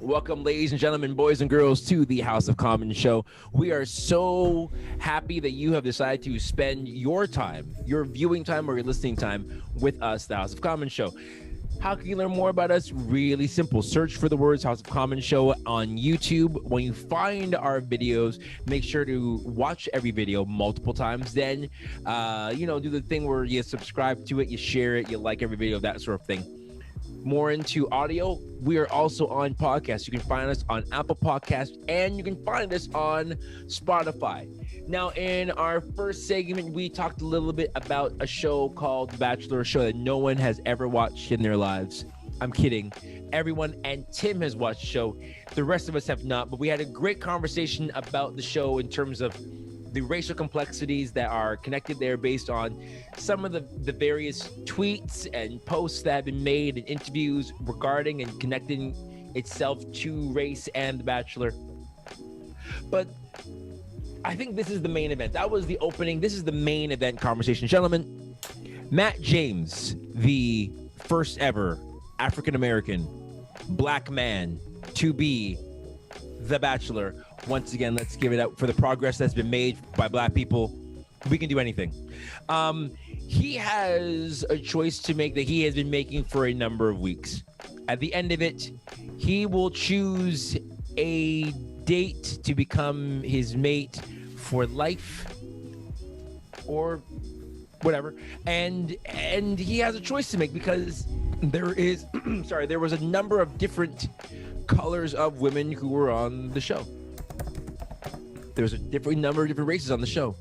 Welcome, ladies and gentlemen, boys and girls, to the House of Common show. We are so happy that you have decided to spend your time, your viewing time or your listening time with us, the House of Common show. How can you learn more about us? Really simple. Search for the words House of Common Show on YouTube. When you find our videos, make sure to watch every video multiple times. Then, do the thing where you subscribe to it, you share it, you like every video, that sort of thing. More into audio, we are also on podcasts. You can find us on Apple Podcasts and you can find us on Spotify. Now, in our first segment, we talked a little bit about a show called The Bachelor, a show that no one has ever watched in their lives. I'm kidding. Everyone and Tim has watched the show. The rest of us have not, but we had a great conversation about the show in terms of the racial complexities that are connected there based on some of the various tweets and posts that have been made and interviews regarding and connecting itself to race and The Bachelor. But I think this is the main event. That was the opening. This is the main event conversation. Gentlemen, Matt James, the first ever African-American black man to be The Bachelor. Once again, let's give it up for the progress that's been made by black people. We can do anything. He has a choice to make that he has been making for a number of weeks. At the end of it, he will choose a date to become his mate for life or whatever. And he has a choice to make because there was a number of different colors of women who were on the show. There's a different number of different races on the show.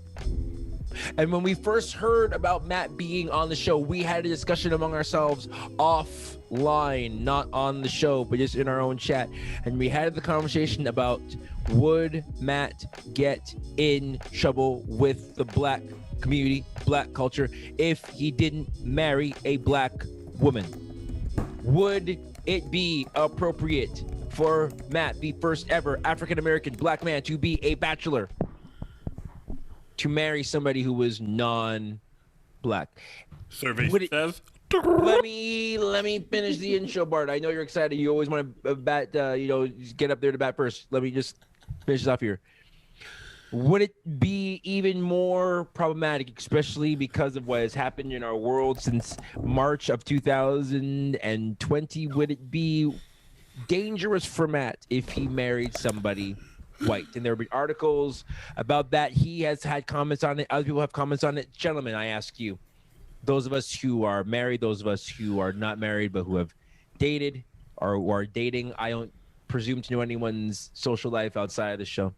And when we first heard about Matt being on the show, we had a discussion among ourselves offline, not on the show, but just in our own chat. And we had the conversation about, would Matt get in trouble with the black community, black culture, if he didn't marry a black woman? Would it be appropriate for Matt, the first ever African-American black man to be a bachelor, to marry somebody who was non-black? Survey says. Let me finish the intro, Bart. I know you're excited. You always want to bat, get up there to bat first. Let me just finish this off here. Would it be even more problematic, especially because of what has happened in our world since March of 2020? Would it be dangerous for Matt if he married somebody white? And there have been articles about that. He has had comments on it. Other people have comments on it. Gentlemen, I ask you, those of us who are married, those of us who are not married but who have dated or who are dating, I don't presume to know anyone's social life outside of the show.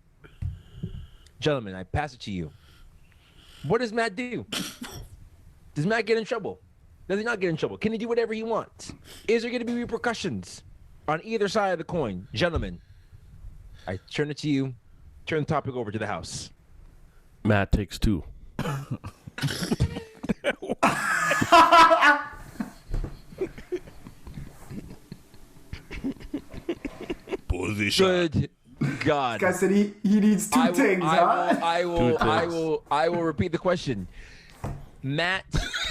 Gentlemen, I pass it to you. What does Matt do? Does Matt get in trouble? Does he not get in trouble? Can he do whatever he wants? Is there going to be repercussions on either side of the coin? Gentlemen, I turn it to you. Turn the topic over to the house. Matt takes two. Position. Good God. This guy said he needs two things, I will repeat the question. Matt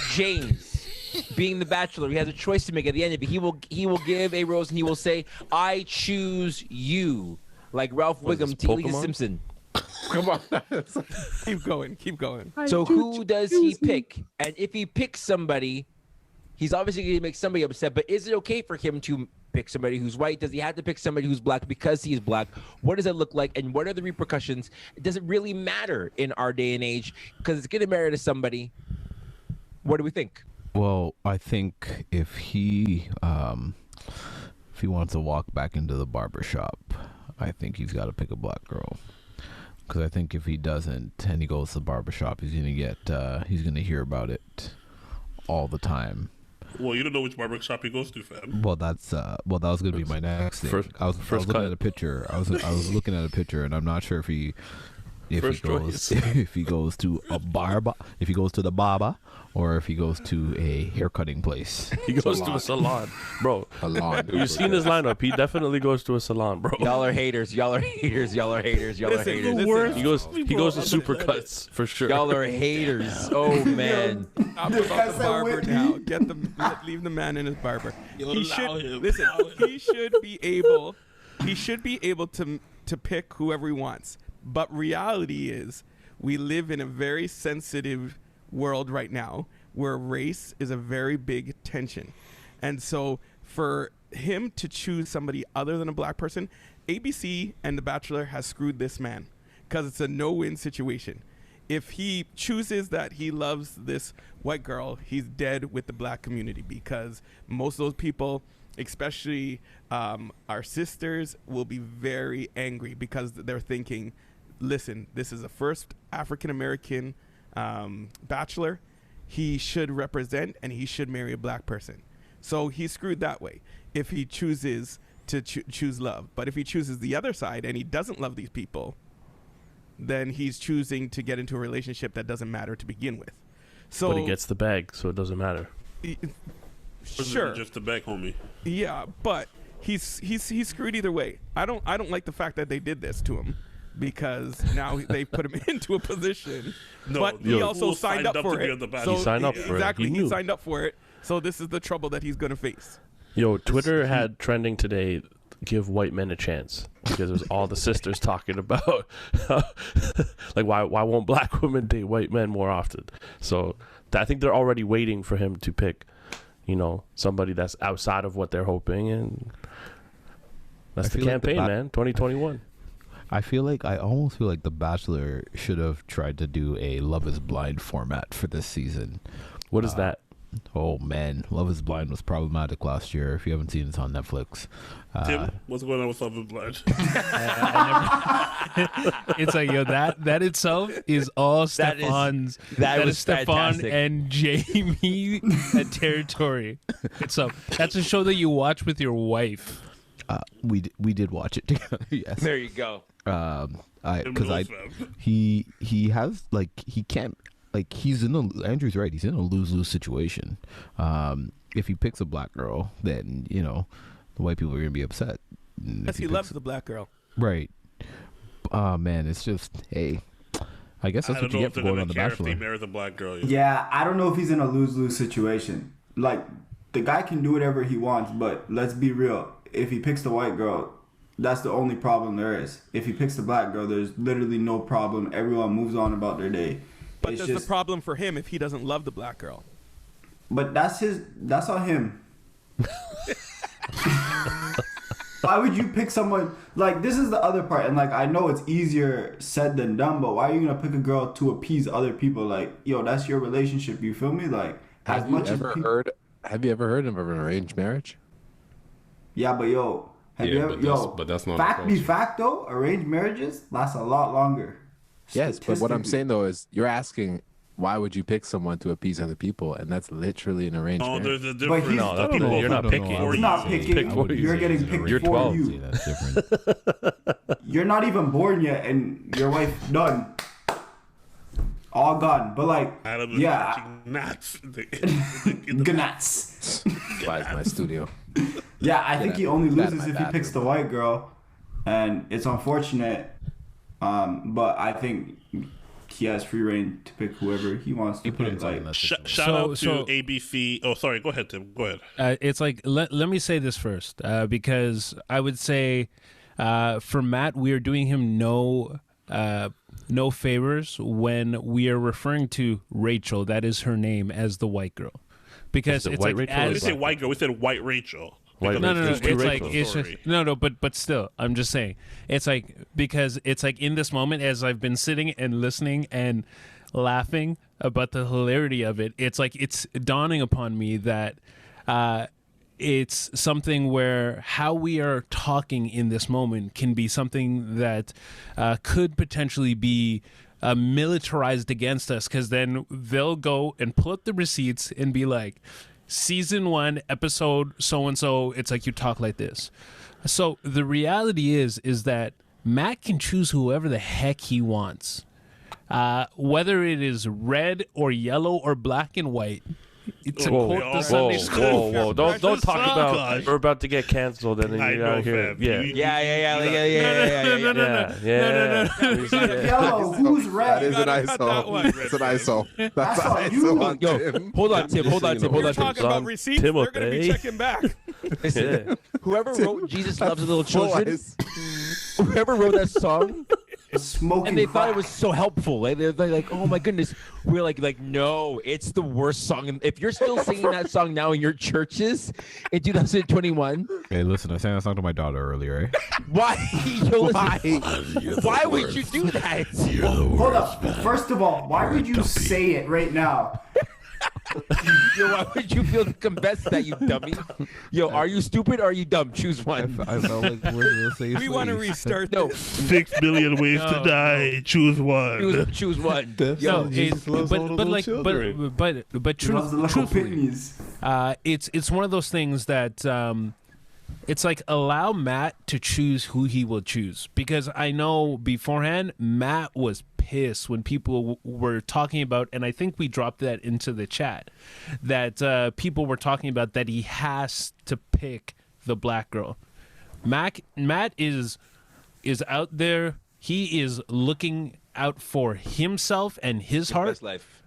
James, being the Bachelor, he has a choice to make at the end of it. He will give a rose and he will say, "I choose you," like Ralph Wiggum to Lisa Simpson. Come on. Keep going. So who does he pick? And if he picks somebody, he's obviously going to make somebody upset, but is it okay for him to pick somebody who's white? Does he have to pick somebody who's black because he is black? What does it look like? And what are the repercussions? Does it really matter in our day and age? Because it's going to marry to somebody. What do we think? Well, I think if he wants to walk back into the barber shop, I think he's got to pick a black girl. Because I think if he doesn't and he goes to the barber shop, he's gonna hear about it all the time. Well, you don't know which barber shop he goes to, fam. Well, that was gonna be my next thing. I was looking at a picture. I was looking at a picture, and I'm not sure if he goes to a barber, if he goes to the barber, or if he goes to a haircutting place. He goes to a salon, bro. You've seen his lineup. He definitely goes to a salon, bro. Y'all are haters. Y'all are haters. Y'all are haters. Y'all are haters. He goes to Supercuts for sure. Y'all are haters. Oh man. I'm about the barber now. Leave the man in his barber. He should be able he should be able to pick whoever he wants. But reality is, we live in a very sensitive world right now where race is a very big tension. And so for him to choose somebody other than a black person, ABC and The Bachelor has screwed this man because it's a no-win situation. If he chooses that he loves this white girl, he's dead with the black community, because most of those people, especially our sisters, will be very angry because they're thinking, listen, this is the first African-American bachelor. He should represent and he should marry a black person. So he's screwed that way if he chooses to choose love. But if he chooses the other side and he doesn't love these people, then he's choosing to get into a relationship that doesn't matter to begin with. So, but he gets the bag, so it doesn't matter. Sure, just the bag, homie. Yeah, but he's screwed either way. I don't like the fact that they did this to him, because now they put him into a position. No, but he also signed up for it. So he signed up for it. Exactly, he signed up for it. So this is the trouble that he's going to face. Yo, Twitter had trending today, give white men a chance, because it was all the sisters talking about like why won't black women date white men more often. So I think they're already waiting for him to pick, somebody that's outside of what they're hoping, and that's the campaign, man. 2021. I almost feel like The Bachelor should have tried to do a Love is Blind format for this season. What is that? Oh man, Love is Blind was problematic last year. If you haven't seen it, it's on Netflix. Tim, what's going on with Love is Blind? It's like, yo, that itself is all Stefan's. That is Stefan fantastic. and Jamie territory. So that's a show that you watch with your wife. We did watch it together. Yes. There you go. He has like he can't. Like Andrew's right. He's in a lose-lose situation. If he picks a black girl, then the white people are gonna be upset. Because he loves the black girl. Right. Man, it's just hey. I guess that's what you get for going on The Bachelor. If he marries a black girl, Yeah, I don't know if he's in a lose-lose situation. Like, the guy can do whatever he wants, but let's be real. If he picks the white girl, that's the only problem there is. If he picks the black girl, there's literally no problem. Everyone moves on about their day. But there's the problem for him if he doesn't love the black girl. But that's on him. Why would you pick someone, like, this is the other part, and like, I know it's easier said than done, but why are you gonna pick a girl to appease other people? Like, yo, that's your relationship, you feel me? Like, have you ever heard of an arranged marriage? Yeah, but yo, but that's not fact be fact though, arranged marriages last a lot longer. Yes, but what I'm saying though is you're asking why would you pick someone to appease other people, and that's literally an arranged marriage. There's a difference. You're not picking. He's not picking. You're getting picked You're for 12. you. That's different. You're not even born yet, and your wife done. All gone. But like, Adam is yeah. nuts. Gnats. Buys my studio. Yeah, I think he only That in loses my if he picks the white girl, and it's unfortunate. But I think he has free reign to pick whoever he wants to pick. Like, Shout out to ABC. Oh, sorry. Go ahead, Tim. Go ahead. It's like, let me say this first, because I would say for Matt, we are doing him no favors when we are referring to Rachel, that is her name, as the white girl. Because it's like, we didn't say white girl. We said white Rachel. No. It's like no. But still, I'm just saying. It's like, because it's like in this moment, as I've been sitting and listening and laughing about the hilarity of it, it's like it's dawning upon me that it's something where how we are talking in this moment can be something that could potentially be militarized against us, because then they'll go and pull up the receipts and be like, season 1, episode so-and-so, it's like you talk like this. So the reality is that Matt can choose whoever the heck he wants. Whether it is red or yellow or black and white, to quote the Sunday school. Whoa! Don't talk about. Gosh. We're about to get canceled, and then I you're know, out here. fam. Yeah. Yellow, who's That red? is an gotta cut that ISO. one. That's an ISO. That's all an you. ISO on Yo, Tim. hold on, Tim. Hold on, Tim. Hold We're on, Tim. talking about receipts. They're going to be Timothy. checking back. Listen, whoever wrote Jesus Loves Little Full Children, ice. whoever wrote that song, Smoking and they thought it crack. was so helpful. They're like, oh my goodness. We're like, no, it's the worst song. And if you're still singing that song now in your churches in 2021, Hey, listen, I sang that song to my daughter earlier. why? Yo, listen, why would you do that? Hold up. First of all, why would you say it right now? Yo, why would you feel confess that, you dummy? Yo, are you stupid or are you dumb? Choose one. I felt like we're the safe We want to place. restart No, this. 6 million ways to No, die. Choose one. choose one. No, Jesus loves all the but little like, children. but He loves the little truthfully, pitneys. it's one of those things that it's like allow Matt to choose who he will choose, because I know beforehand Matt was pissed when people were talking about, and I think we dropped that into the chat, that people were talking about that he has to pick the black girl. Matt is out there. He is looking out for himself and his heart. Best life.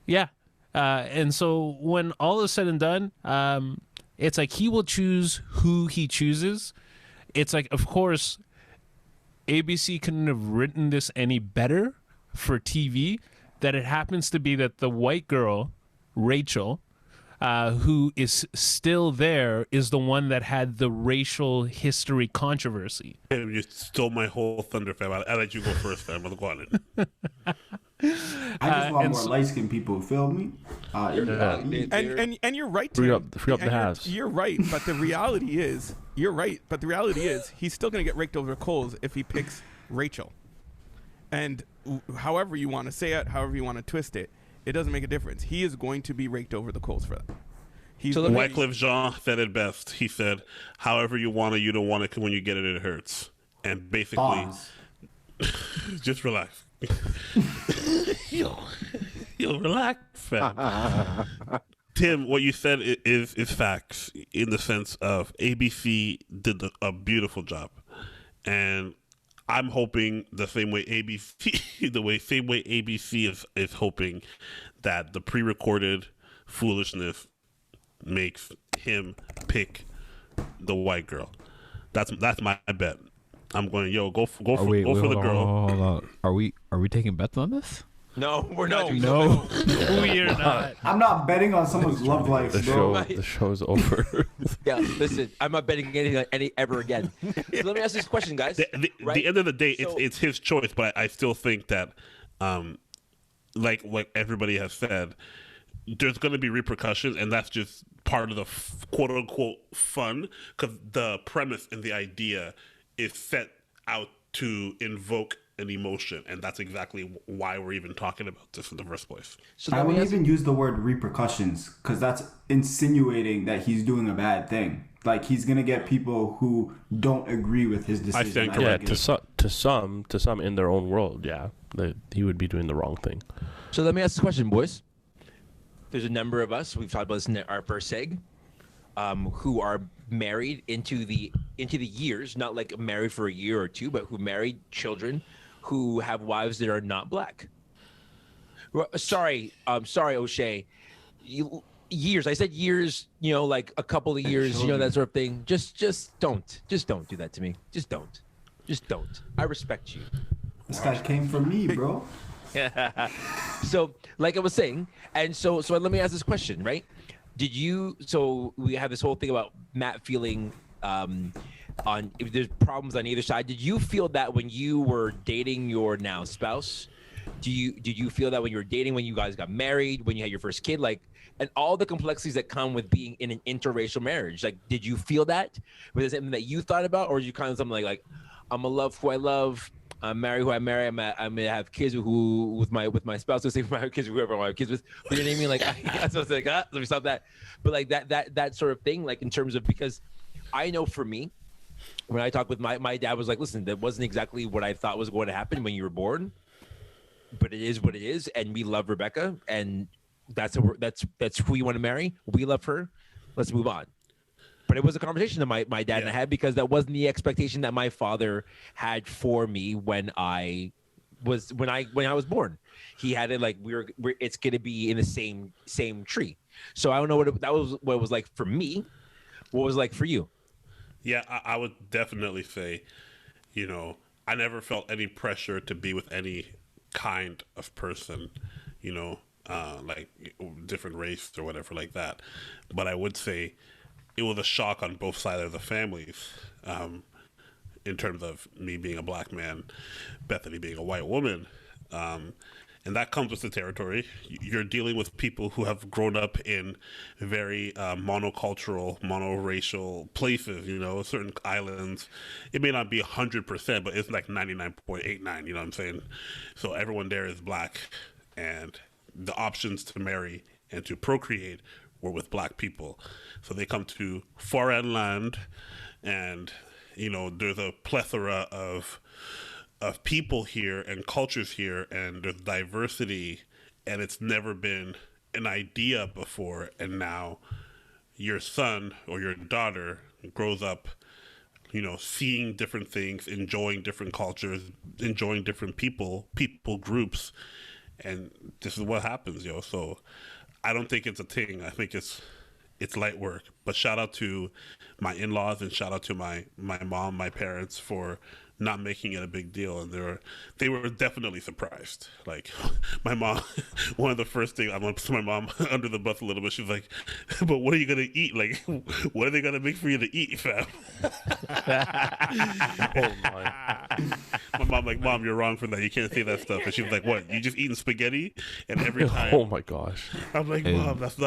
Yeah. And so when all is said and done, it's like he will choose who he chooses. It's like, of course, ABC couldn't have written this any better for TV, that it happens to be that the white girl, Rachel, who is still there, is the one that had the racial history controversy. You stole my whole thunder, fam. I'll let you go first, fam. Go on it. I just want and more so- light-skinned people. Feel me? And you're right, Free Tim. up the And house. you're right, but the reality is, you're right, but the reality is, he's still going to get raked over the coals if he picks Rachel. And however you want to say it, however you want to twist it, it doesn't make a difference. He is going to be raked over the coals for that. He's So let me- Wycliffe Jean said it best. He said, however you want it, you don't want it, 'cause when you get it, it hurts. And basically, Bombs. just relax. yo, relax, fam. Tim, what you said is facts, in the sense of ABC did a beautiful job. And I'm hoping the same way ABC, same way ABC is hoping that the pre-recorded foolishness makes him pick the white girl. That's my bet. I'm going, go for the girl. Hold on. Are we taking bets on this? No, we're not doing No, we are not. I'm not betting on someone's love life, bro. The show's over. Yeah, listen, I'm not betting anything ever again. So let me ask this question, guys. The end of the day, So- it's his choice, but I still think that, like everybody has said, there's going to be repercussions, and that's just part of the quote unquote fun, because the premise and the idea is set out to invoke an emotion, and that's exactly why we're even talking about this in the first place. So I let me wouldn't ask, even use the word repercussions because that's insinuating that he's doing a bad thing. Like he's gonna get people who don't agree with his decision. think- Yeah, think to some in their own world, yeah, he would be doing the wrong thing. so let me ask this question, boys. There's a number of us, we've talked about this in our first seg, who are married into the years, not like married for a year or two, but who married children who have wives that are not black. Sorry, O'Shea. Years. I said years, like a couple of years, that sort of thing. Just don't do that to me. Just don't. I respect you. this guy came from me, bro. So, like I was saying, and so let me ask this question, right? So we have this whole thing about Matt feeling on if there's problems on either side. Did you feel that when you were dating your now spouse? Did you feel that when you were dating, when you guys got married, when you had your first kid, like, and all the complexities that come with being in an interracial marriage? Like, did you feel that? Was it something that you thought about, or you kind of something like I'm gonna love who I love, I'm marry who I marry, I'm gonna have kids with my spouse, let's say my kids with whoever I have kids with. But you know what I mean? Like, so I was like, let me stop that. But like that sort of thing, like in terms of, because I know for me, when I talked with my dad was like, listen, that wasn't exactly what I thought was going to happen when you were born, but it is what it is, and we love Rebecca, and that's who you want to marry. We love her. Let's move on. But it was a conversation that my dad and I had, because that wasn't the expectation that my father had for me when I was born. He had it like it's gonna be in the same tree. So I don't know what it was like for me. What was it like for you? Yeah, I would definitely say, I never felt any pressure to be with any kind of person, like different race or whatever like that. But I would say it was a shock on both sides of the families, in terms of me being a black man, Bethany being a white woman. And that comes with the territory. You're dealing with people who have grown up in very monocultural, monoracial places, certain islands. It may not be 100%, but it's like 99.89, you know what I'm saying? So everyone there is black, and the options to marry and to procreate were with black people. So they come to foreign land, and, there's a plethora of people here and cultures here, and there's diversity, and it's never been an idea before. And now your son or your daughter grows up, seeing different things, enjoying different cultures, enjoying different people groups, and this is what happens, So I don't think it's a thing. I think it's light work. But shout out to my in-laws, and shout out to my mom, my parents, for not making it a big deal, and they were definitely surprised. Like, my mom, one of the first things, I'm gonna put my mom under the bus a little bit. She was like, "But what are you gonna eat? Like, what are they gonna make for you to eat, fam?" Oh my! My mom like, "Mom, you're wrong for that. You can't say that stuff." And she was like, "What? You just eating spaghetti?" And every time, oh my gosh! I'm like, "Mom, that's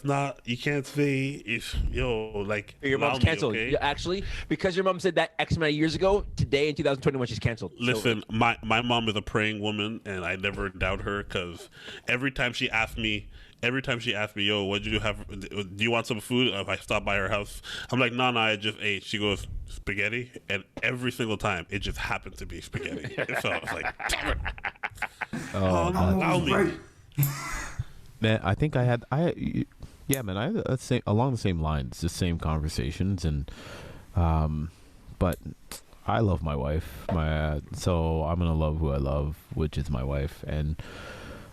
not. You can't say if like your mom's canceled." Okay? Yeah, actually, because your mom said that X amount of years ago, today in 2021 she's canceled. Listen, my mom is a praying woman, and I never doubt her, because every time she asks me, "Yo, what did you have? Do you want some food?" If I stop by her house, I'm like, "No, I just ate." She goes, "Spaghetti?" And every single time, it just happened to be spaghetti. So I was like, "Damn it!" Allow me. Man, I think I had along the same lines, the same conversations, and but I love my wife, so I'm gonna love who I love, which is my wife. And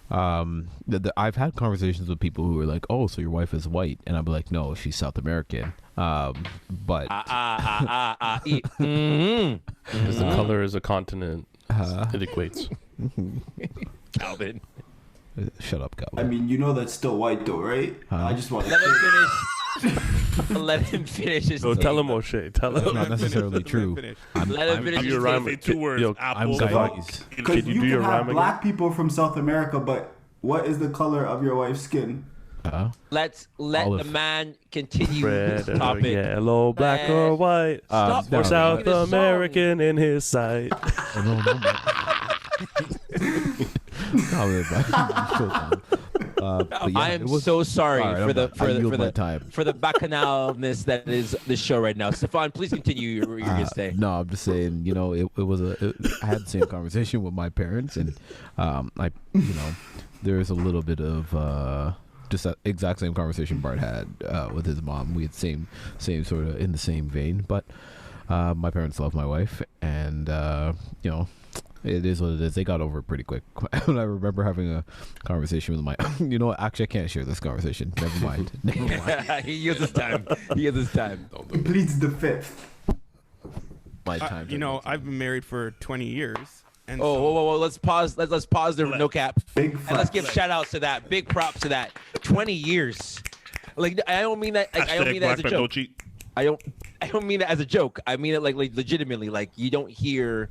I've had conversations with people who are like, "Oh, so your wife is white?" And I'm like, "No, she's South American." But Because the color is a continent, it equates. Calvin. Shut up, Calvin. I mean, that's still white though, right? I just want to Let him finish. Let him finish his So thing. tell him, O'Shea. Tell That's him. not necessarily true. Let him finish his You're thing. right. Say 2 words. Yo, Apple. Guys. Because Can you you do your can have rhyme black people from South America, but what is the color of your wife's skin? Let Olive. the man continue Red his or topic. yellow, black or white. Stop Or singing South a song. American in his sight. I am so sorry for the bacchanalness that is the show right now. Stefan, please continue your stay. No, I'm just saying, it was I had the same conversation with my parents, and there's a little bit of just that exact same conversation Bart had with his mom. We had same sort of in the same vein, but my parents love my wife, and it is what it is. They got over it pretty quick. And I remember having a conversation with my, what? Actually, I can't share this conversation. Never mind. He uses his time. He pleads the fifth. My time. I've been married for 20 years. And whoa. Let's pause. Let's pause there. No cap. Big And let's give shout outs to that. Big props to that. 20 years. Like, I don't mean that. Like, I don't mean that as a Black men joke. don't cheat. I don't mean it as a joke. I mean it like legitimately. Like, you don't hear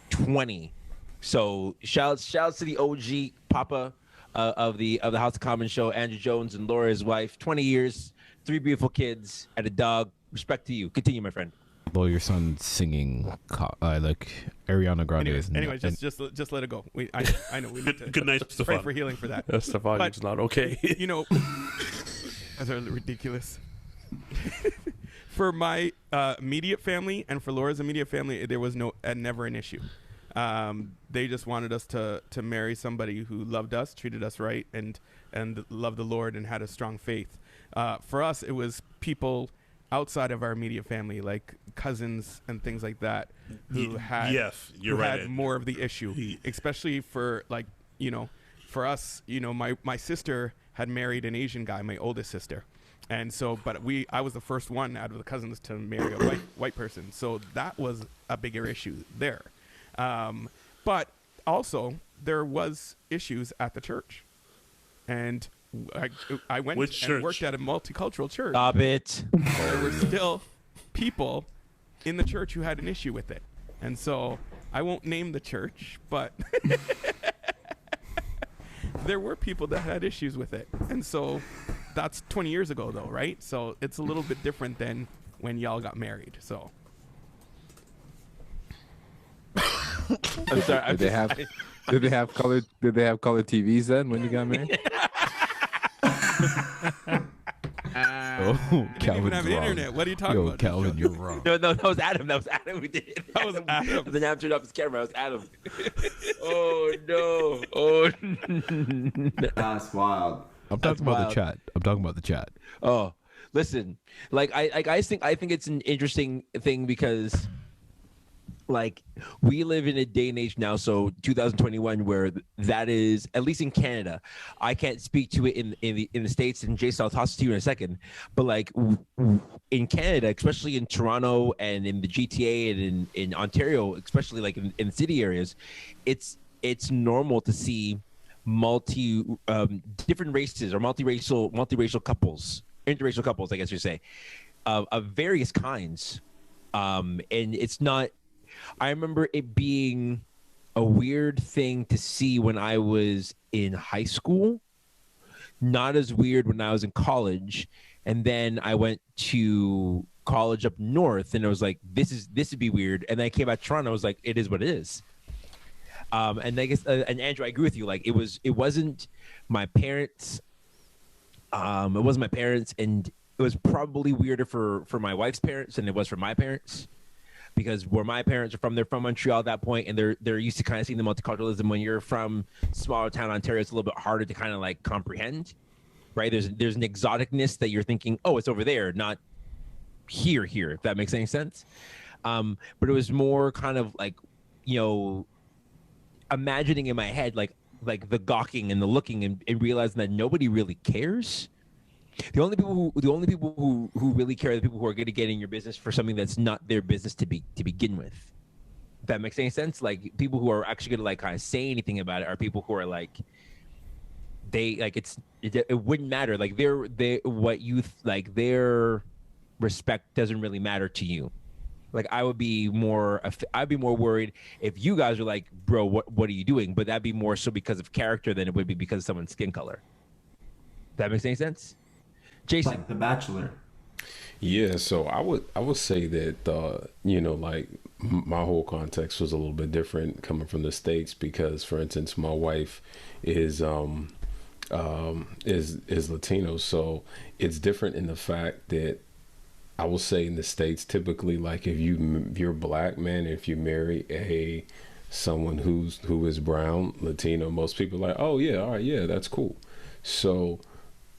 20. So shouts to the OG Papa of the House of Common show, Andrew Jones and Laura, his wife. 20 years, 3 beautiful kids, and a dog. Respect to you. Continue, my friend. Well, your son's singing like Ariana Grande. Anyway, just let it go. I know we need to Good night, pray Stefan. for healing for that. Stefan, But- it's not okay. That's ridiculous. For my immediate family and for Laura's immediate family, there was never an issue. They just wanted us to marry somebody who loved us, treated us right, and loved the Lord and had a strong faith. For us, it was people outside of our immediate family, like cousins and things like that, who had had more of the issue, especially for like, for us, my sister had married an Asian guy, my oldest sister. And so, I was the first one out of the cousins to marry a white person. So that was a bigger issue there. But also there was issues at the church, and I went and worked at a multicultural church. Stop it. There were still people in the church who had an issue with it. And so I won't name the church, but there were people that had issues with it. And so that's 20 years ago though, right? So it's a little bit different than when y'all got married. So I'm sorry. Did they have colored TVs then when you got married? Oh, Calvin's have wrong. internet. What are you talking about? Calvin, you're wrong. No, that was Adam. That was Adam who did it. That was Adam. The Adam turned off his camera. That was Adam. Oh no! Oh, That's wild. I'm talking about the chat. Oh, listen. I think it's an interesting thing because, like, we live in a day and age now, so 2021, where that is, at least in Canada. I can't speak to it in the States, and Jason, I'll toss it to you in a second. But like in Canada, especially in Toronto and in the GTA and in Ontario, especially like in city areas, it's normal to see different races or multiracial couples, interracial couples, I guess you say, of various kinds, and it's not. I remember it being a weird thing to see when I was in high school, not as weird when I was in college. And then I went to college up north and I was like, this would be weird. And then I came back to Toronto. I was like, it is what it is. And I guess, and Andrew, I agree with you. Like it wasn't my parents. It wasn't my parents. And it was probably weirder for my wife's parents than it was for my parents. Because where my parents are from, they're from Montreal at that point, and they're used to kind of seeing the multiculturalism. When you're from smaller town Ontario, it's a little bit harder to kind of like comprehend, right? There's an exoticness that you're thinking, oh, it's over there, not here. If that makes any sense. But it was more kind of like, imagining in my head like the gawking and the looking and realizing that nobody really cares. The only people who really care are the people who are going to get in your business for something that's not their business to begin with. If that makes any sense? Like people who are actually going to like kind of say anything about it are people who are like, it wouldn't matter. Like their respect doesn't really matter to you. Like I'd be more worried if you guys are like, bro, what are you doing? But that'd be more so because of character than it would be because of someone's skin color. That makes any sense? Jason, like The Bachelor. Yeah, so I would say that like my whole context was a little bit different coming from the States because, for instance, my wife is Latino, so it's different in the fact that I will say in the States typically, like if you're black, man, if you marry someone who is brown, Latino, most people are like, oh yeah, all right, yeah, that's cool. So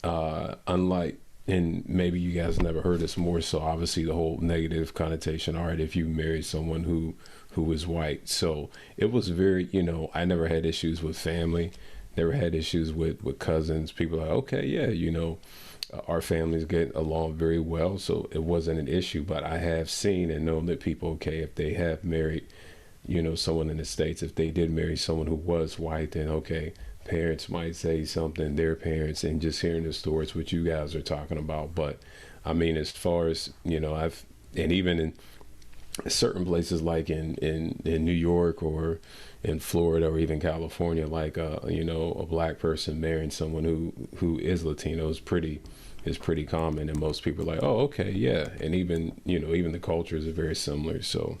unlike, and maybe you guys never heard this more, so obviously the whole negative connotation, all right, if you marry someone who is white. So it was very, I never had issues with family, never had issues with cousins. People are like, okay, yeah, our families get along very well, so it wasn't an issue. But I have seen and known that people, okay, if they have married, someone in the States, if they did marry someone who was white, then okay, parents might say something, their parents, and just hearing the stories what you guys are talking about. But I mean, as far as and even in certain places like in New York or in Florida or even California, like a black person marrying someone who is Latino is pretty common, and most people are like, oh, okay, yeah. And even even the cultures are very similar, so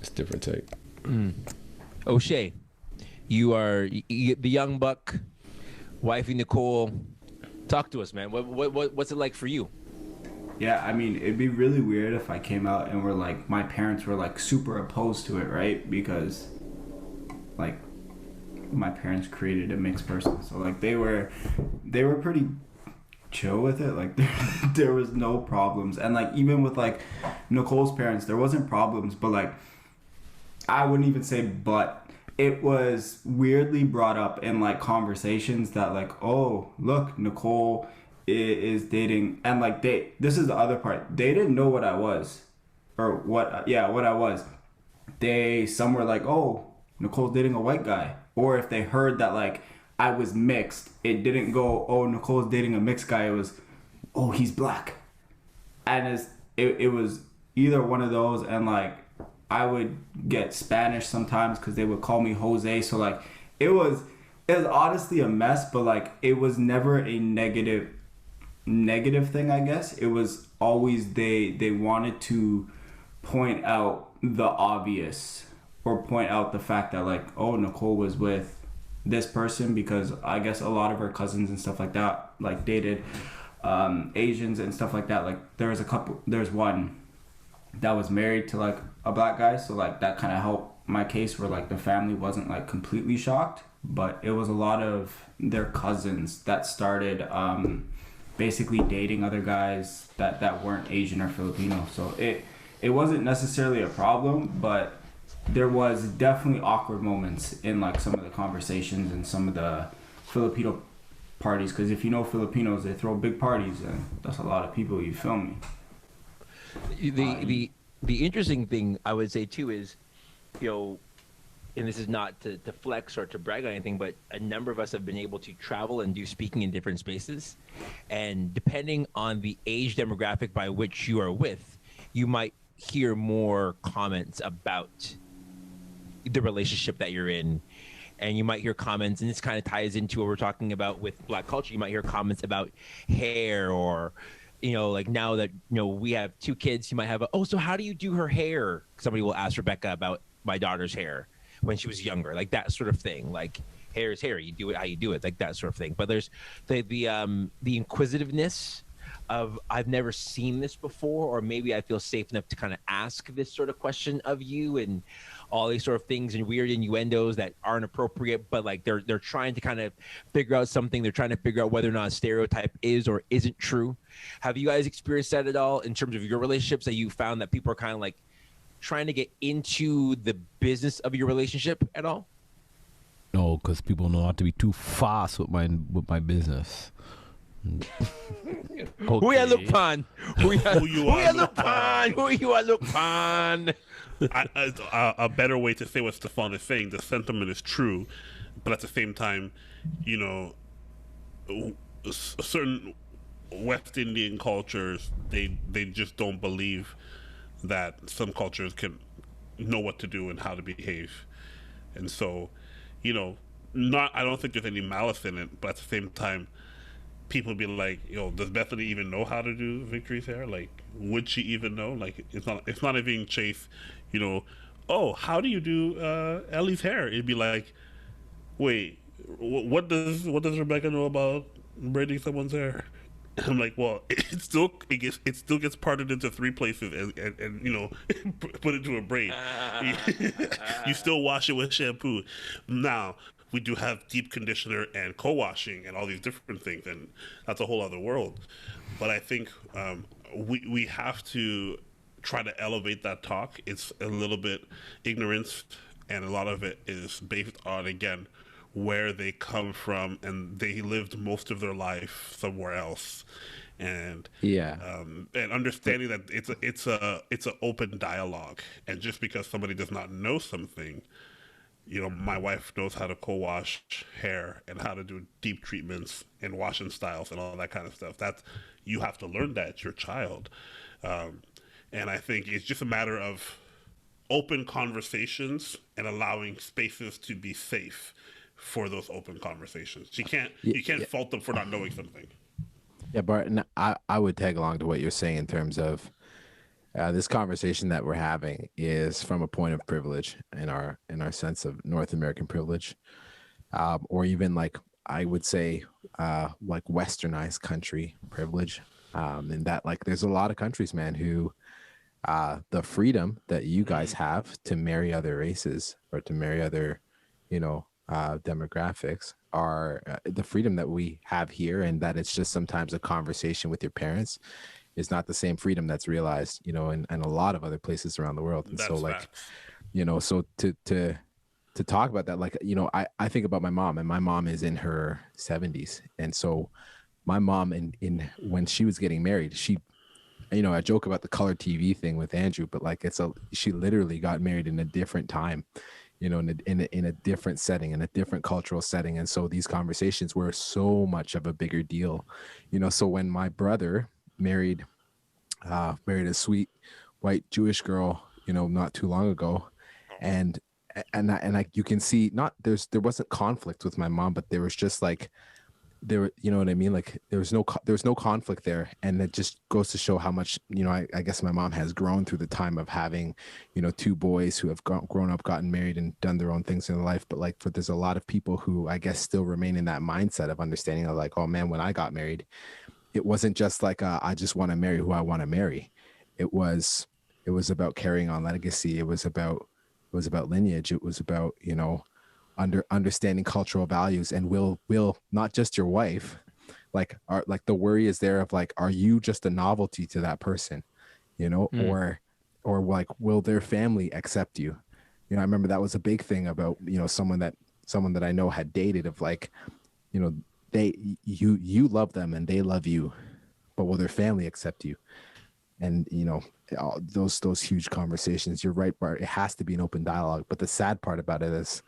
it's a different take. O'Shea, you are the young buck, wifey Nicole. Talk to us, man. What's it like for you? Yeah, I mean, it'd be really weird if I came out and were like, my parents were like super opposed to it, right? Because, like, my parents created a mixed person, so like they were pretty chill with it. Like there was no problems, and like even with like Nicole's parents, there wasn't problems, but like I wouldn't even say but. It was weirdly brought up in like conversations that like, oh look, Nicole is dating, and like this is the other part, they didn't know what I was or what I was. Some were like, oh, Nicole's dating a white guy, or if they heard that like I was mixed, it didn't go, oh, Nicole's dating a mixed guy, it was, oh, he's black. And it was either one of those, and like I would get Spanish sometimes because they would call me Jose, so like it was honestly a mess, but like it was never a negative thing, I guess. It was always they wanted to point out the obvious, or point out the fact that like, oh, Nicole was with this person, because I guess a lot of her cousins and stuff like that like dated Asians and stuff like that. Like there's one that was married to like a black guy, so like that kind of helped my case, where like the family wasn't like completely shocked, but it was a lot of their cousins that started basically dating other guys that weren't Asian or Filipino. So it wasn't necessarily a problem, but there was definitely awkward moments in like some of the conversations and some of the Filipino parties, because if you know Filipinos, they throw big parties, and that's a lot of people, you feel me. The interesting thing I would say too is, you know, and this is not to flex or to brag on anything, but a number of us have been able to travel and do speaking in different spaces, and depending on the age demographic by which you are with, you might hear more comments about the relationship that you're in, and you might hear comments, and this kind of ties into what we're talking about with Black culture. You might hear comments about hair, or you know, like now that, you know, we have 2 kids, you might have so how do you do her hair? Somebody will ask Rebecca about my daughter's hair when she was younger, like that sort of thing. Like, hair is hair, you do it how you do it, like that sort of thing. But there's the inquisitiveness of, I've never seen this before, or maybe I feel safe enough to kind of ask this sort of question of you, and all these sort of things and weird innuendos that aren't appropriate, but like they're trying to kind of figure out something. They're trying to figure out whether or not a stereotype is or isn't true. Have you guys experienced that at all in terms of your relationships, that you found that people are kind of like trying to get into the business of your relationship at all? No, because people know not to be too fast with my business. Okay. Who you look pan? Who you look pan? Who you look pan? A better way to say what Stefan is saying, the sentiment is true, but at the same time, you know, certain West Indian cultures, they just don't believe that some cultures can know what to do and how to behave. And so, you know, I don't think there's any malice in it, but at the same time, people be like, yo, does Bethany even know how to do Victory's hair? Like, would she even know? Like, it's not even Chase, you know, oh, how do you do Ellie's hair? It'd be like, wait, what does Rebecca know about braiding someone's hair? And I'm like, well, it still gets parted into 3 places and you know, put into a braid. You still wash it with shampoo. Now, we do have deep conditioner and co-washing and all these different things, and that's a whole other world. But I think we have to try to elevate that talk. It's a little bit ignorance, and a lot of it is based on, again, where they come from, and they lived most of their life somewhere else, and and understanding that it's an open dialogue. And just because somebody does not know something, you know, my wife knows how to co-wash hair and how to do deep treatments and washing styles and all that kind of stuff. That's, you have to learn that. It's your child. And I think it's just a matter of open conversations and allowing spaces to be safe for those open conversations. You can't fault them for not knowing something. Yeah, Barton, I would tag along to what you're saying in terms of this conversation that we're having is from a point of privilege in our sense of North American privilege, or even like I would say like westernized country privilege. And that, like, there's a lot of countries, man, who the freedom that you guys have to marry other races or to marry other, demographics are the freedom that we have here, and that it's just sometimes a conversation with your parents is not the same freedom that's realized, in a lot of other places around the world. And That's so, like, facts. so to talk about that, like, I think about my mom, and my mom is in her 70s. And so my mom, in when she was getting married, she, I joke about the color TV thing with Andrew, but like, she literally got married in a different time, in a different setting, in a different cultural setting. And so these conversations were so much of a bigger deal, so when my brother married a sweet white Jewish girl, not too long ago, and you can see, there wasn't conflict with my mom, but there was just like, you know what I mean? Like, there was no conflict there. And it just goes to show how much, I guess my mom has grown through the time of having, two boys who have grown up, gotten married, and done their own things in their life. But like, there's a lot of people who, I guess, still remain in that mindset of understanding of like, oh man, when I got married, it wasn't just like, I just want to marry who I want to marry. It was about carrying on legacy. It was about lineage. It was about, understanding cultural values, and will not just your wife, like, the worry is there of like, are you just a novelty to that person, or like, will their family accept you? I remember that was a big thing about, someone that I know had dated, of like, you love them and they love you, but will their family accept you? And those huge conversations. You're right, Bart, it has to be an open dialogue. But the sad part about it is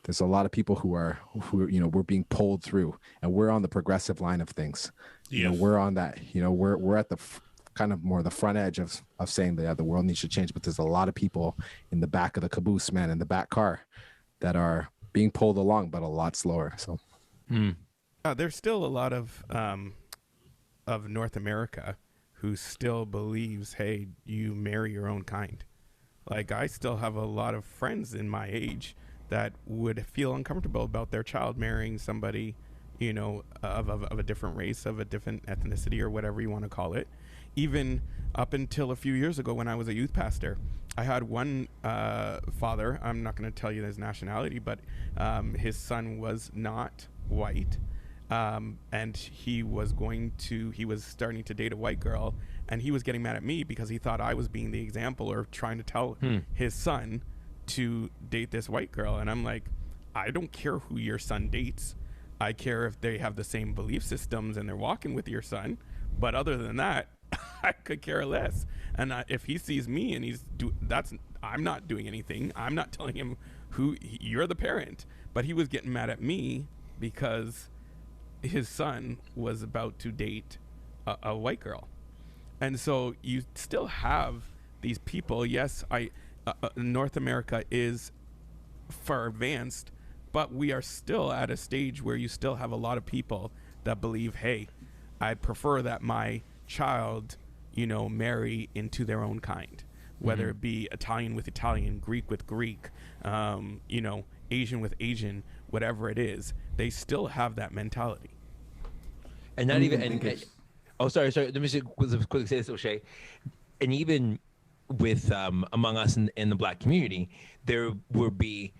there's a lot of people who we're being pulled through, and we're on the progressive line of things. Yes. We're on that, we're at the kind of more the front edge of saying that the world needs to change. But there's a lot of people in the back of the caboose, man, in the back car, that are being pulled along, but a lot slower. So there's still a lot of North America who still believes, hey, you marry your own kind. Like, I still have a lot of friends in my age that would feel uncomfortable about their child marrying somebody, of a different race, of a different ethnicity, or whatever you want to call it. Even up until a few years ago when I was a youth pastor, I had one father, I'm not going to tell you his nationality, but his son was not white. And he was starting to date a white girl, and he was getting mad at me because he thought I was being the example, or trying to tell his son to date this white girl. And I'm like, I don't care who your son dates. I care if they have the same belief systems and they're walking with your son. But other than that, I could care less. And if he sees me and I'm not doing anything. I'm not telling him you're the parent. But he was getting mad at me because his son was about to date a white girl. And so you still have these people. Yes, North America is far advanced, but we are still at a stage where you still have a lot of people that believe, hey, I prefer that my child, marry into their own kind, whether it be Italian with Italian, Greek with Greek, Asian with Asian, whatever it is. They still have that mentality. And not even. Sorry. Let me quickly say this, O'Shea. And even with among us in the Black community, there will be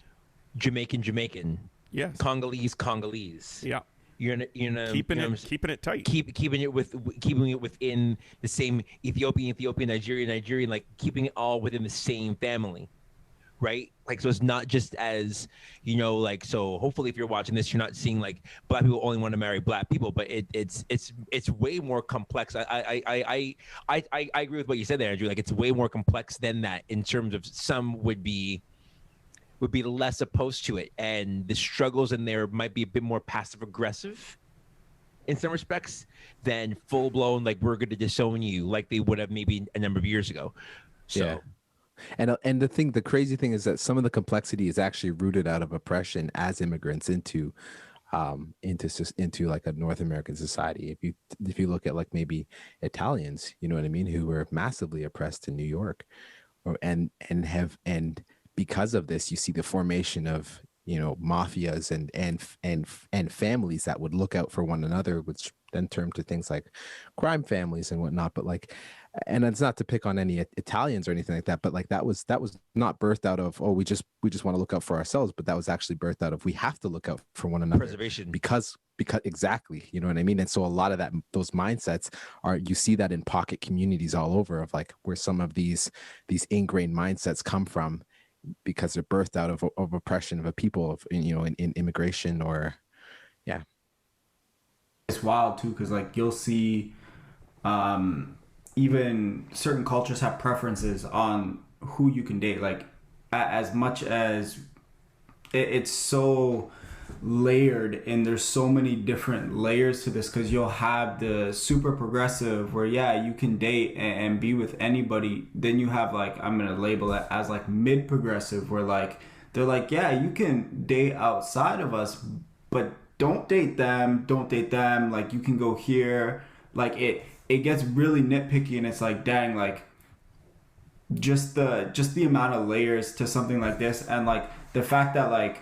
Jamaican, yes, Congolese. Yeah, you're gonna keeping it tight, keeping it within the same Ethiopian, Nigerian, like keeping it all within the same family. Right? Like, so it's not just as, like, so hopefully if you're watching this, you're not seeing like Black people only want to marry Black people, but it's way more complex. I agree with what you said there, Andrew. Like, it's way more complex than that, in terms of some would be less opposed to it, and the struggles in there might be a bit more passive aggressive in some respects than full blown, like, we're going to disown you, like they would have maybe a number of years ago. So. Yeah. And the crazy thing is that some of the complexity is actually rooted out of oppression as immigrants into like a North American society. If you look at like maybe Italians, you know what I mean, who were massively oppressed in New York, and because of this, you see the formation of mafias and families that would look out for one another, which then turn to things like crime families and whatnot. But like, and it's not to pick on any Italians or anything like that, but like that was not birthed out of, oh, we just want to look out for ourselves, but that was actually birthed out of, we have to look out for one another. Preservation. Because exactly, you know what I mean? And so a lot of those mindsets are, you see that in pocket communities all over, of like where some of these ingrained mindsets come from, because they're birthed out of oppression of a people, of, you know, in immigration, or yeah. It's wild too, because like you'll see even certain cultures have preferences on who you can date. Like as much as it's so layered, and there's so many different layers to this, because you'll have the super progressive where you can date and be with anybody. Then you have like, I'm gonna label it as like mid progressive, where like they're like, you can date outside of us, but don't date them, like you can go here. Like it gets really nitpicky, and it's like, dang, like just the amount of layers to something like this. And like the fact that like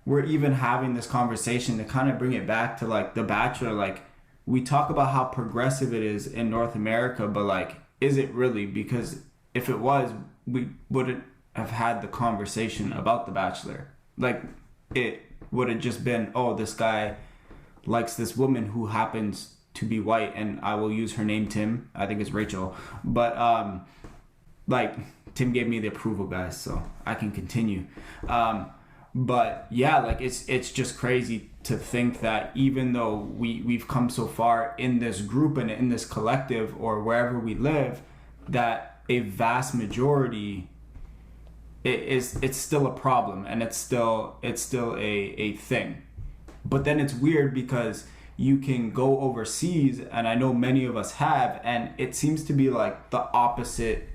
we're even having this conversation, to kind of bring it back to like The Bachelor. Like we talk about how progressive it is in North America, but like, is it really? Because if it was, we wouldn't have had the conversation about The Bachelor. Like it would have just been, oh, this guy likes this woman who happens to be white, and I will use her name, Tim. I think it's Rachel. But like Tim gave me the approval, guys, so I can continue. But yeah, like it's just crazy to think that even though we've come so far in this group and in this collective or wherever we live, that a vast majority, it's still a problem, and it's still a thing. But then it's weird, because you can go overseas, and I know many of us have, and it seems to be like the opposite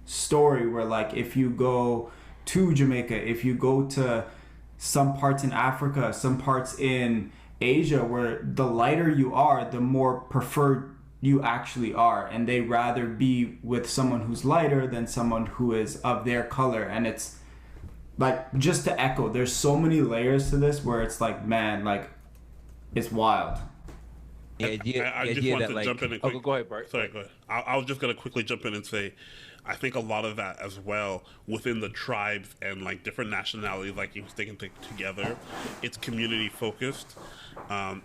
story, where like if you go to Jamaica, if you go to some parts in Africa, some parts in Asia, where the lighter you are, the more preferred you actually are, and they rather be with someone who's lighter than someone who is of their color. And it's like, just to echo, there's so many layers to this, where it's like, man, like it's wild. I just want to jump in and quick. Go ahead, Bart. Sorry, go ahead. I was just going to quickly jump in and say, I think a lot of that as well within the tribes and like different nationalities, like you sticking together, it's community focused.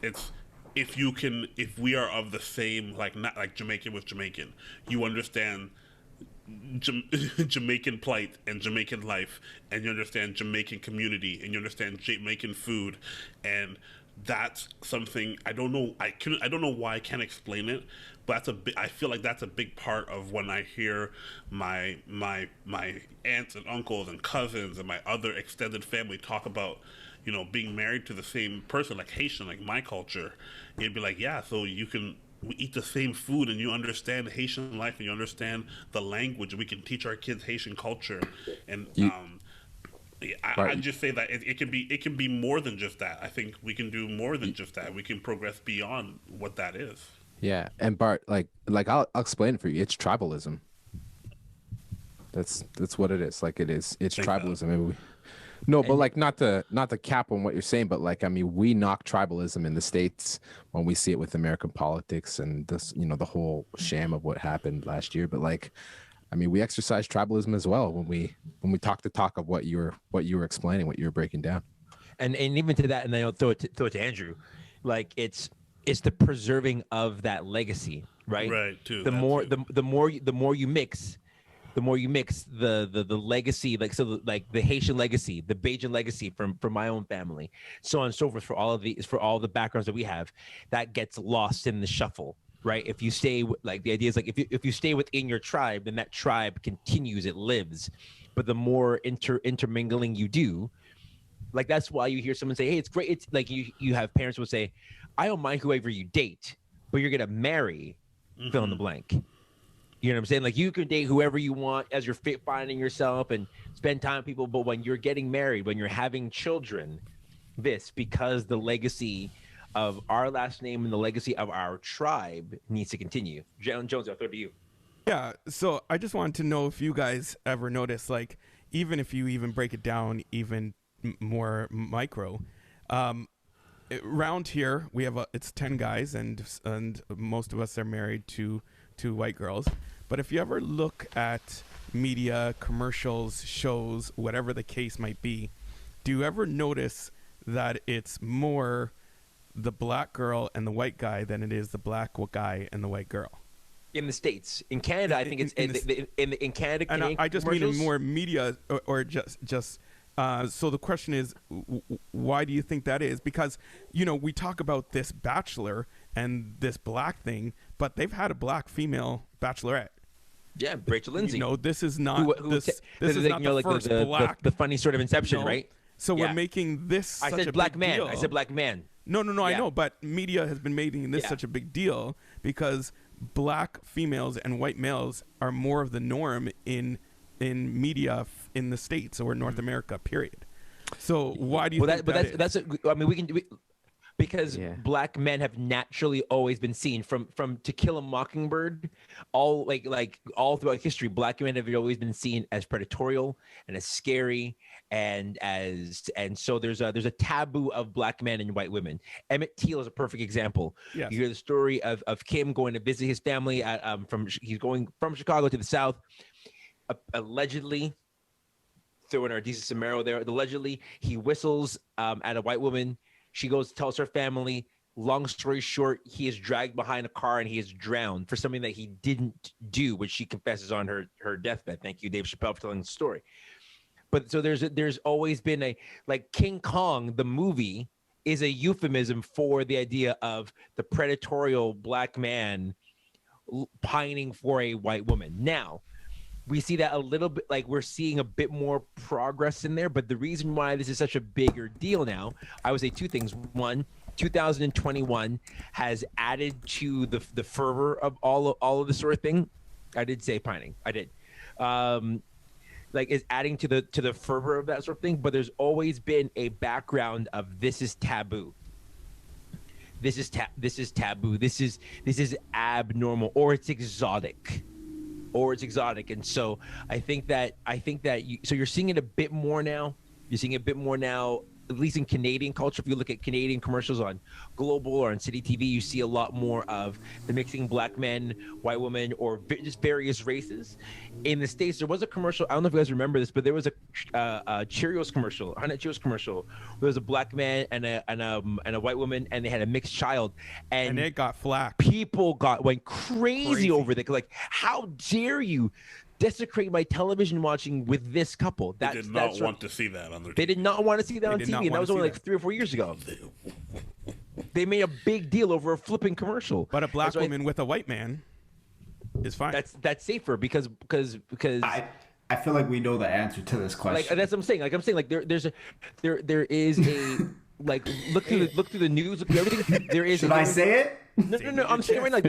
It's if we are of the same, like not like Jamaican with Jamaican, you understand Jamaican plight and Jamaican life, and you understand Jamaican community, and you understand Jamaican food, and that's something I don't know why I can't explain it, but I feel like that's a big part of when I hear my aunts and uncles and cousins and my other extended family talk about, you know, being married to the same person, like Haitian, like my culture. It'd be like, so we eat the same food, and you understand Haitian life, and you understand the language. We can teach our kids Haitian culture, and I just say that it can be more than just that. I think we can do more than just that. We can progress beyond what that is. Yeah, and Bart, like I'll explain it for you. It's tribalism. That's what it is. Like it's tribalism. But like not to cap on what you're saying, but like, I mean, we knock tribalism in the States when we see it with American politics and this, you know, the whole sham of what happened last year. But like, I mean, we exercise tribalism as well when we talk the talk of what you were explaining, what you were breaking down. And even to that, and then I'll throw it to Andrew, like it's the preserving of that legacy, right? Right. Too. The more you mix the legacy, like so, like the Haitian legacy, the Bajan legacy from my own family, so on and so forth, for all the backgrounds that we have, that gets lost in the shuffle, right? If you stay, like the idea is like if you stay within your tribe, then that tribe continues, it lives. But the more intermingling you do, like that's why you hear someone say, hey, it's great. It's like you have parents who will say, I don't mind whoever you date, but you're gonna marry fill in the blank. You know what I'm saying? Like you can date whoever you want as you're finding yourself and spend time with people, but when you're getting married, when you're having children, because the legacy of our last name and the legacy of our tribe needs to continue. Jones, I'll throw it to you. Yeah, so I just wanted to know if you guys ever notice, like, even if you even break it down even more micro, around here we have it's 10 guys, and most of us are married to white girls. But if you ever look at media, commercials, shows, whatever the case might be, do you ever notice that it's more the black girl and the white guy than it is the black guy and the white girl? In the States. In Canada, I think it's in Canada. And I just mean in more media or just so the question is, why do you think that is? Because, we talk about this Bachelor and this black thing, but they've had a black female bachelorette. Yeah, Rachel Lindsay. This is not this is not the first black. The funny sort of inception, right? So we're making this I such said a black big man. deal. I said black man. No, I know, but media has been making this such a big deal because black females and white males are more of the norm in media in the States or North America, period. So why do you think because black men have naturally always been seen from To Kill a Mockingbird, all all throughout history, black men have always been seen as predatorial and as scary and so there's a taboo of black men and white women. Emmett Till is a perfect example. Yes. You hear the story of Kim going to visit his family he's going from Chicago to the South, allegedly throwing our decent Samaro there. Allegedly, he whistles at a white woman. She goes, tells her family. Long story short, he is dragged behind a car and he is drowned for something that he didn't do, which she confesses on her deathbed. Thank you, Dave Chappelle, for telling the story. But so there's always been King Kong, the movie, is a euphemism for the idea of the predatorial black man pining for a white woman. Now, we see that a little bit, we're seeing a bit more progress in there. But the reason why this is such a bigger deal now, I would say two things. One, 2021 has added to the fervor of all of this sort of thing. I did say pining. I did. Is adding to the fervor of that sort of thing. But there's always been a background of this is taboo. This is taboo. This is abnormal, or it's exotic. And so I think that you're seeing it a bit more now. You're seeing it a bit more now, at least in Canadian culture. If you look at Canadian commercials on Global or on City TV, you see a lot more of the mixing black men, white women, or just various races. In the States, there was a commercial. I don't know if you guys remember this, but there was a Cheerios commercial, a Honey Cheerios commercial. There was a black man and a white woman, and they had a mixed child, and it got flack. People went crazy over that. Like, how dare you desecrate my television watching with this couple? They did not want to see that on their TV. They did not want to see that on TV, and that was only 3 or 4 years ago. They made a big deal over a flipping commercial. But a black woman with a white man is fine. That's safer because I feel like we know the answer to this question. That's what I'm saying. There is a look through the news, look through everything. There is. Should I say it? No. I'm saying right now.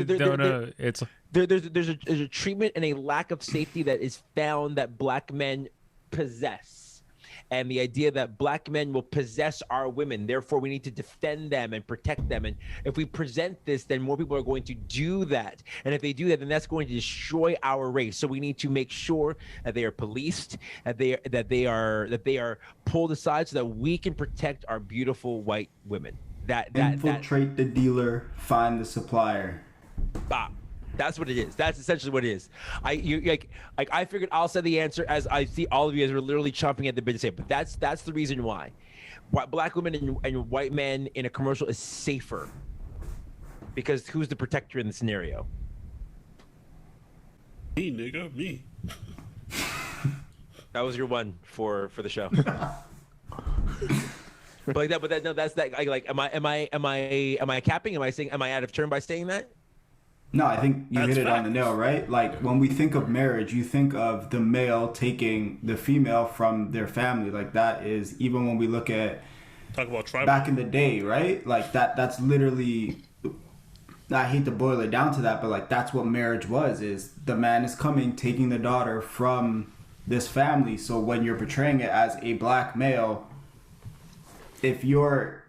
There's a treatment and a lack of safety that is found that black men possess, and the idea that black men will possess our women. Therefore, we need to defend them and protect them. And if we present this, then more people are going to do that. And if they do that, then that's going to destroy our race. So we need to make sure that they are policed, that they are pulled aside, so that we can protect our beautiful white women. Infiltrate the dealer, find the supplier. That's what it is. That's essentially what it is. I figured I'll say the answer as I see all of you guys are literally chomping at the bit to say it, but that's the reason why. Black women and white men in a commercial is safer, because who's the protector in the scenario? Me, nigga, me. That was your one for the show. But am I capping? Am I out of turn by saying that? No, I think you hit it on the nail, right? Like, when we think of marriage, you think of the male taking the female from their family. Like, that is, even when we look at talk about tribal back in the day, right? Like, that's literally, I hate to boil it down to that, but like, that's what marriage was, is the man is coming, taking the daughter from this family. So when you're portraying it as a black male, if your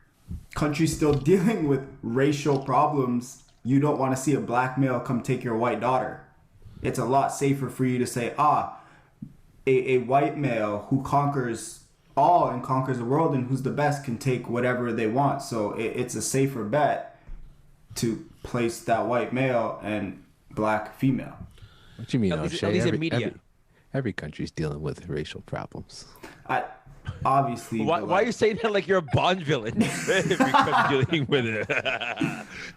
country's still dealing with racial problems, you don't want to see a black male come take your white daughter. It's a lot safer for you to say, a white male who conquers all and conquers the world, and who's the best can take whatever they want. So it's a safer bet to place that white male and black female. What you mean, At least O'Shea? in media. Every country's dealing with racial problems. Obviously. Why are you saying that like you're a Bond villain? If you're dealing with it.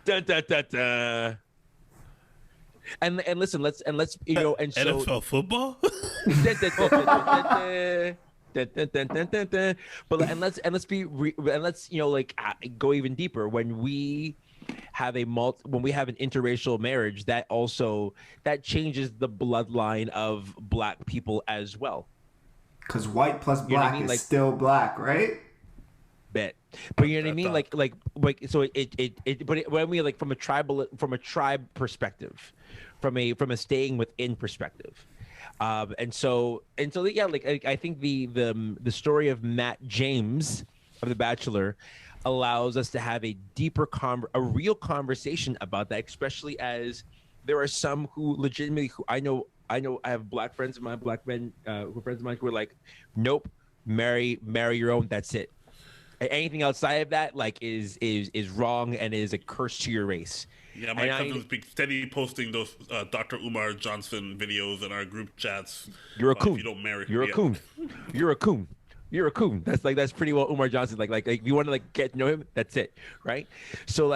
Dun, dun, dun, dun. And listen, let's so NFL football. But let's go even deeper. When we have an interracial marriage, that changes the bloodline of black people as well. Because white plus black is still black, right? Bet. But you know what I mean? Like so when we from a tribe perspective, from a staying within perspective. I think the story of Matt James of The Bachelor allows us to have a deeper real conversation about that, especially as there are some who legitimately I know I have black friends of mine, black men who are friends of mine who are like, nope, marry your own, that's it. Anything outside of that is wrong and is a curse to your race. Yeah, my cousin's been steady posting those Dr. Umar Johnson videos in our group chats. You're a coon. If you don't marry, You're a coon. You're a coon. You're a coon. That's pretty well Umar Johnson. Like if you want to get to know him, that's it, right? So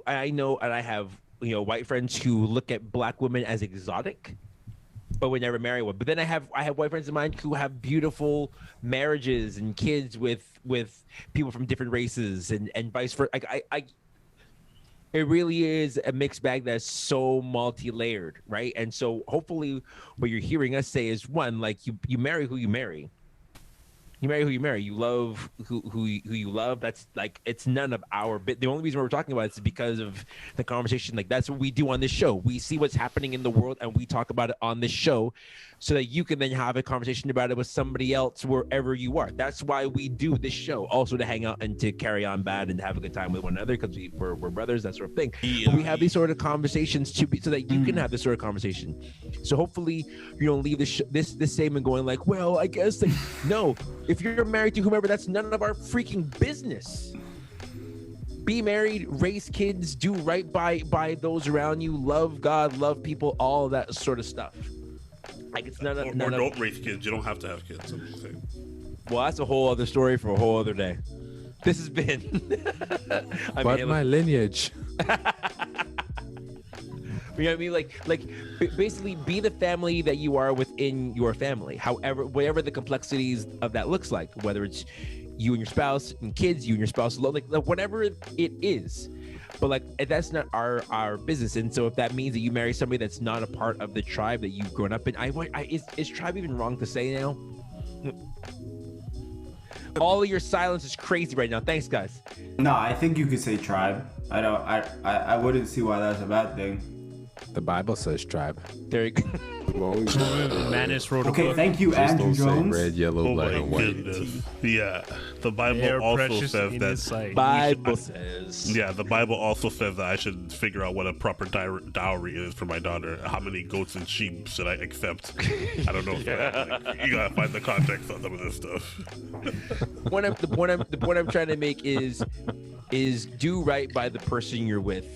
I know, and I have white friends who look at black women as exotic, but would never marry one. But then I have white friends of mine who have beautiful marriages and kids with people from different races and vice versa. It really is a mixed bag that's so multi-layered, right? And so hopefully what you're hearing us say is, one, like you marry who you marry. You marry who you marry. You love who you love. That's it's none of our bit. The only reason we're talking about it is because of the conversation. That's what we do on this show. We see what's happening in the world and we talk about it on this show so that you can then have a conversation about it with somebody else wherever you are. That's why we do this show, also to hang out and to carry on bad and have a good time with one another, because we're brothers, that sort of thing. Yeah. But we have these sort of conversations so that you can have this sort of conversation. So hopefully you don't leave this statement going like, well, I guess no. If you're married to whomever, that's none of our freaking business. Be married, raise kids, do right by those around you, love God, love people, all of that sort of stuff. It's don't raise kids. You don't have to have kids. I'm just saying. Well, that's a whole other story for a whole other day. This has been my lineage. You know what I mean? Like basically be the family that you are within your family. Whatever the complexities of that looks like, whether it's you and your spouse and kids, you and your spouse alone, like whatever it is. But that's not our business. And so if that means that you marry somebody that's not a part of the tribe that you've grown up in, is tribe even wrong to say now? All of your silence is crazy right now. Thanks, guys. No, I think you could say tribe. I wouldn't see why that's a bad thing. The Bible says tribe. There you go. Manus wrote a book. Okay, thank you, Andrew Jones. Red, yellow, black, and white. Goodness. Yeah, the Bible also says that. Bible says. Yeah, the Bible also says that I should figure out what a proper dowry is for my daughter. How many goats and sheep should I accept? I don't know. You gotta find the context on some of this stuff. The point I'm trying to make is do right by the person you're with.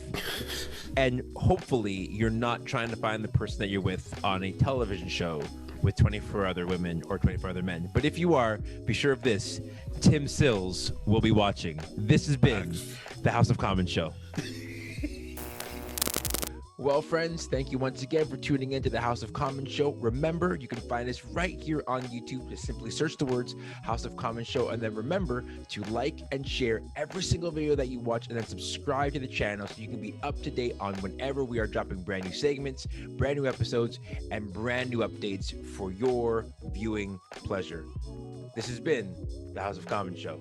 And hopefully you're not trying to find the person that you're with on a television show with 24 other women or 24 other men. But if you are, be sure of this. Tim Sills will be watching. This has been the House of Common Show. Well, friends, thank you once again for tuning into the House of Common Show. Remember, you can find us right here on YouTube. Just simply search the words House of Common Show, and then remember to like and share every single video that you watch, and then subscribe to the channel so you can be up to date on whenever we are dropping brand new segments, brand new episodes, and brand new updates for your viewing pleasure. This has been the House of Common Show.